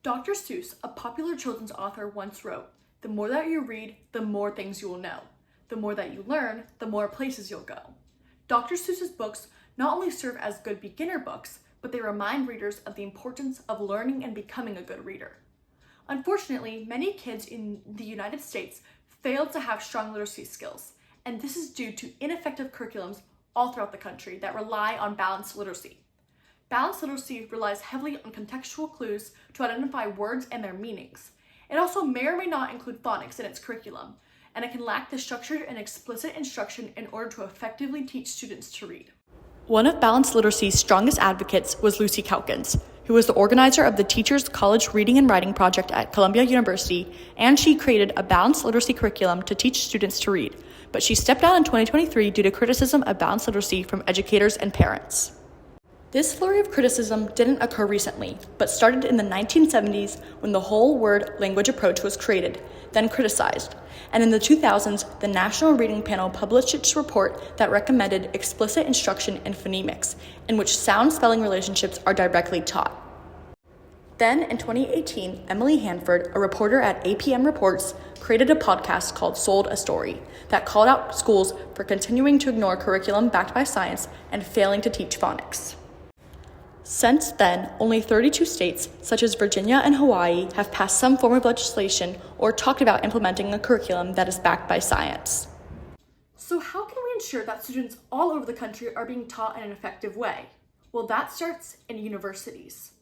Dr. Seuss, a popular children's author, once wrote, "The more that you read, the more things you will know. The more that you learn, the more places you'll go." Dr. Seuss's books not only serve as good beginner books, but they remind readers of the importance of learning and becoming a good reader. Unfortunately, many kids in the United States fail to have strong literacy skills, and this is due to ineffective curriculums all throughout the country that rely on balanced literacy. Balanced literacy relies heavily on contextual clues to identify words and their meanings. It also may or may not include phonics in its curriculum, and it can lack the structured and explicit instruction in order to effectively teach students to read. One of balanced literacy's strongest advocates was Lucy Calkins, who was the organizer of the Teachers College Reading and Writing Project at Columbia University, and she created a balanced literacy curriculum to teach students to read, but she stepped down in 2023 due to criticism of balanced literacy from educators and parents. This flurry of criticism didn't occur recently, but started in the 1970s when the whole word language approach was created, then criticized. And in the 2000s, the National Reading Panel published its report that recommended explicit instruction in phonemics, in which sound spelling relationships are directly taught. Then, in 2018, Emily Hanford, a reporter at APM Reports, created a podcast called Sold a Story that called out schools for continuing to ignore curriculum backed by science and failing to teach phonics. Since then, only 32 states, such as Virginia and Hawaii, have passed some form of legislation or talked about implementing a curriculum that is backed by science. So how can we ensure that students all over the country are being taught in an effective way? Well, that starts in universities.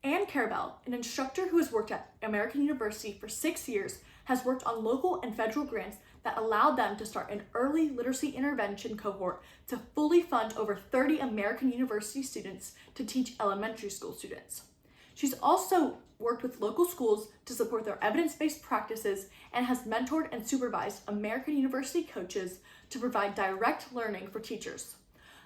Anne Carabell, an instructor who has worked at American University for 6 years, has worked on local and federal grants that allowed them to start an early literacy intervention cohort to fully fund over 30 American University students to teach elementary school students. She's also worked with local schools to support their evidence-based practices and has mentored and supervised American University coaches to provide direct learning for teachers.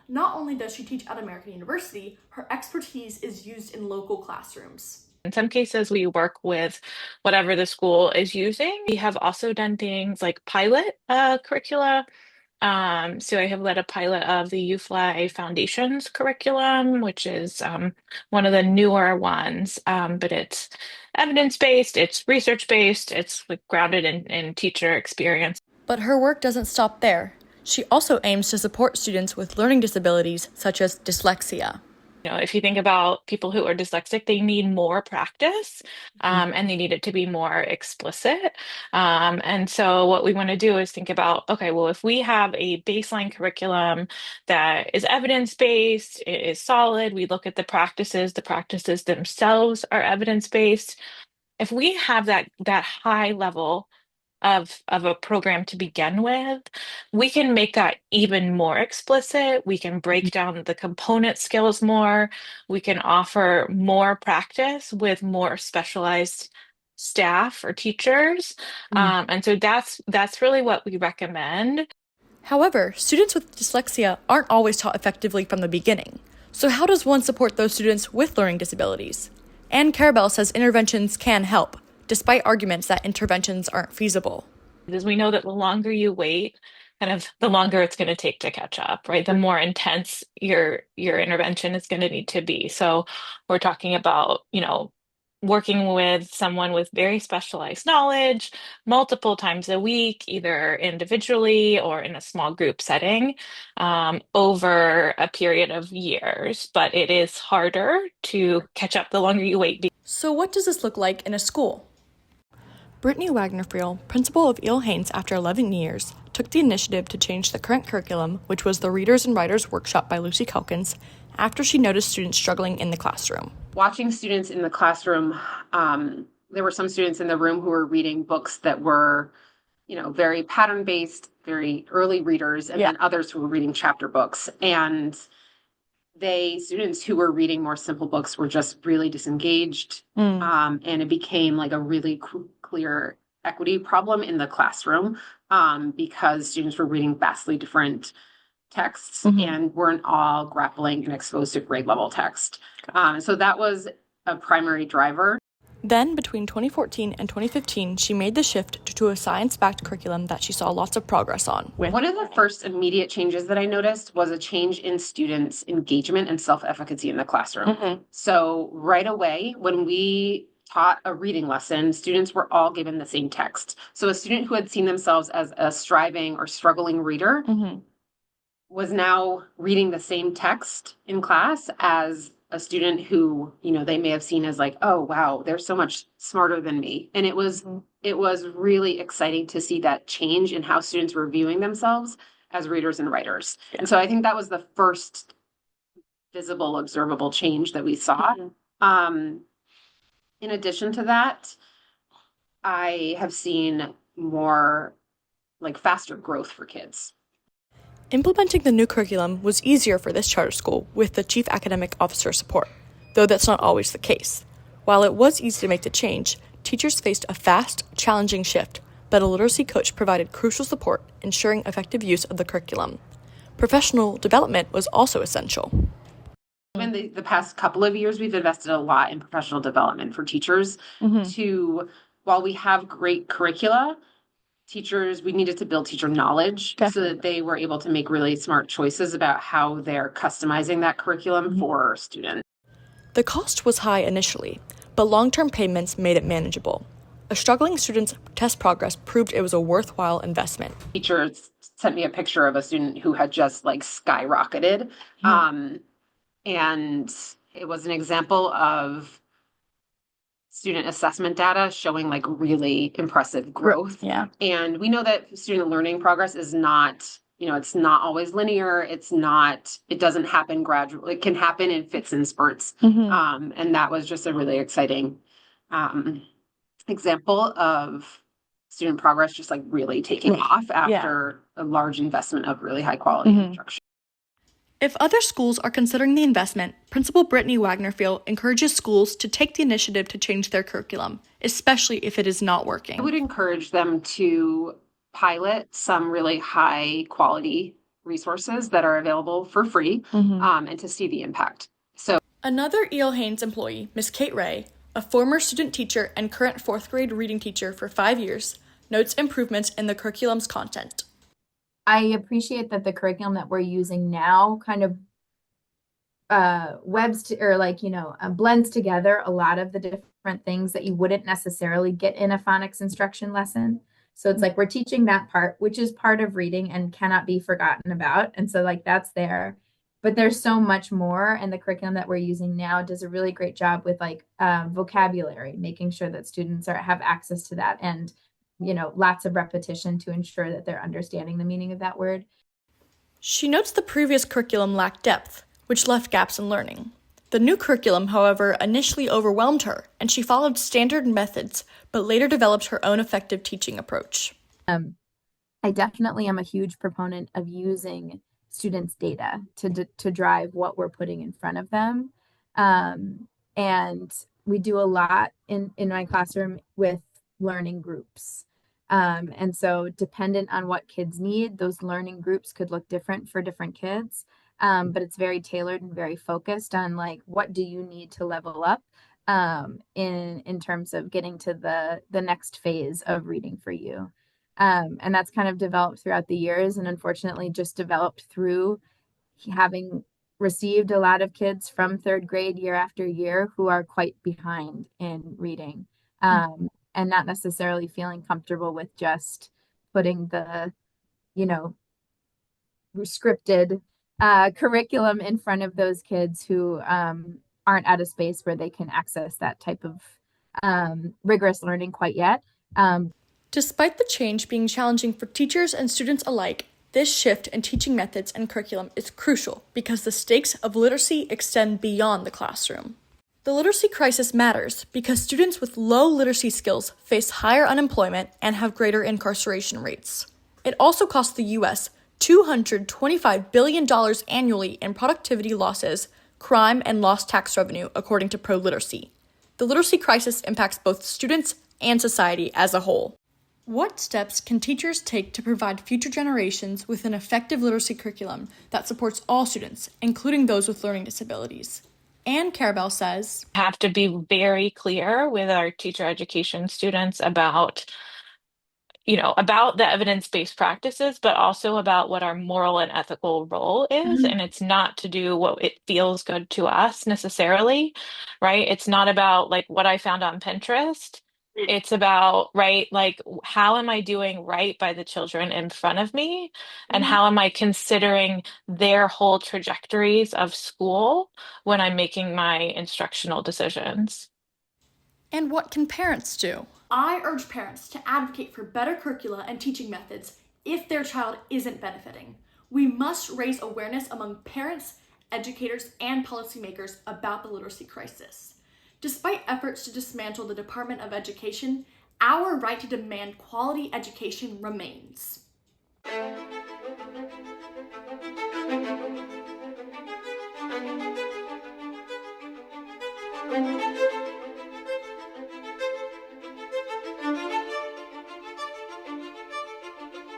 Not only does she teach at American University, her expertise is used in local classrooms. In some cases, we work with whatever the school is using. We have also done things like pilot curricula. So I have led a pilot of the UFLA Foundations curriculum, which is one of the newer ones, but it's evidence-based, it's research-based, it's like grounded in teacher experience. But her work doesn't stop there. She also aims to support students with learning disabilities such as dyslexia. If you think about people who are dyslexic, they need more practice and they need it to be more explicit. And so what we want to do is think about, okay, well, if we have a baseline curriculum that is evidence-based, it is solid, we look at the practices themselves are evidence-based. If we have that high level of a program to begin with, we can make that even more explicit. We can break down the component skills more. We can offer more practice with more specialized staff or teachers. And so that's really what we recommend. However, students with dyslexia aren't always taught effectively from the beginning. So how does one support those students with learning disabilities? Anne Carabell says interventions can help, despite arguments that interventions aren't feasible. Because we know that the longer you wait, kind of the longer it's going to take to catch up, right? The more intense your intervention is going to need to be. So we're talking about, working with someone with very specialized knowledge multiple times a week, either individually or in a small group setting, over a period of years. But it is harder to catch up the longer you wait. So what does this look like in a school? Brittany Wagner-Friel, principal of Eel Haynes after 11 years, took the initiative to change the current curriculum, which was the Readers and Writers Workshop by Lucy Calkins, after she noticed students struggling in the classroom. Watching students in the classroom, there were some students in the room who were reading books that were, very pattern-based, very early readers, and then others who were reading chapter books. And students who were reading more simple books were just really disengaged. And it became like a really clear equity problem in the classroom because students were reading vastly different texts and weren't all grappling and exposed to grade level text. So that was a primary driver. Then, between 2014 and 2015, she made the shift to a science-backed curriculum that she saw lots of progress on. One of the first immediate changes that I noticed was a change in students' engagement and self-efficacy in the classroom. So right away, when we taught a reading lesson, students were all given the same text. So a student who had seen themselves as a striving or struggling reader was now reading the same text in class as a student who, they may have seen as like, oh, wow, they're so much smarter than me. And it was really exciting to see that change in how students were viewing themselves as readers and writers. Yeah. And so I think that was the first visible, observable change that we saw. In addition to that, I have seen more faster growth for kids. Implementing the new curriculum was easier for this charter school with the chief academic officer support, though that's not always the case. While it was easy to make the change, teachers faced a fast, challenging shift, but a literacy coach provided crucial support, ensuring effective use of the curriculum. Professional development was also essential. In the past couple of years, we've invested a lot in professional development for teachers while we have great curricula, we needed to build teacher knowledge so that they were able to make really smart choices about how they're customizing that curriculum for students. The cost was high initially, but long-term payments made it manageable. A struggling student's test progress proved it was a worthwhile investment. Teachers sent me a picture of a student who had just skyrocketed. And it was an example of student assessment data showing really impressive growth. Yeah. And we know that student learning progress is not, it's not always linear. It doesn't happen gradually. It can happen in fits and spurts. And that was just a really exciting example of student progress just really taking off after a large investment of really high quality instruction. If other schools are considering the investment, Principal Brittany Wagnerfield encourages schools to take the initiative to change their curriculum, especially if it is not working. I would encourage them to pilot some really high quality resources that are available for free and to see the impact. So another E.L. Haynes employee, Miss Kate Ray, a former student teacher and current 4th grade reading teacher for 5 years, notes improvements in the curriculum's content. I appreciate that the curriculum that we're using now kind of blends together a lot of the different things that you wouldn't necessarily get in a phonics instruction lesson. So it's we're teaching that part, which is part of reading and cannot be forgotten about. And so that's there. But there's so much more, and the curriculum that we're using now does a really great job with vocabulary, making sure that students have access to that, and lots of repetition to ensure that they're understanding the meaning of that word. She notes the previous curriculum lacked depth, which left gaps in learning. The new curriculum, however, initially overwhelmed her, and she followed standard methods, but later developed her own effective teaching approach. I definitely am a huge proponent of using students' data to drive what we're putting in front of them. And we do a lot in my classroom with learning groups. And so dependent on what kids need, those learning groups could look different for different kids. But it's very tailored and very focused on what do you need to level up in terms of getting to the next phase of reading for you. And that's kind of developed throughout the years, and unfortunately just developed through having received a lot of kids from 3rd grade year after year who are quite behind in reading. And not necessarily feeling comfortable with just putting the, scripted curriculum in front of those kids who aren't at a space where they can access that type of rigorous learning quite yet. Despite the change being challenging for teachers and students alike, this shift in teaching methods and curriculum is crucial because the stakes of literacy extend beyond the classroom. The literacy crisis matters because students with low literacy skills face higher unemployment and have greater incarceration rates. It also costs the U.S. $225 billion annually in productivity losses, crime, and lost tax revenue, according to ProLiteracy. The literacy crisis impacts both students and society as a whole. What steps can teachers take to provide future generations with an effective literacy curriculum that supports all students, including those with learning disabilities? And Carabelle says, have to be very clear with our teacher education students about about the evidence-based practices, but also about what our moral and ethical role is. And it's not to do what it feels good to us necessarily, right? It's not about like what I found on Pinterest. It's about, right, like how am I doing right by the children in front of me? And how am I considering their whole trajectories of school when I'm making my instructional decisions? and what can parents do? I urge parents to advocate for better curricula and teaching methods if their child isn't benefiting. We must raise awareness among parents, educators, and policymakers about the literacy crisis. Despite efforts to dismantle the Department of Education, our right to demand quality education remains.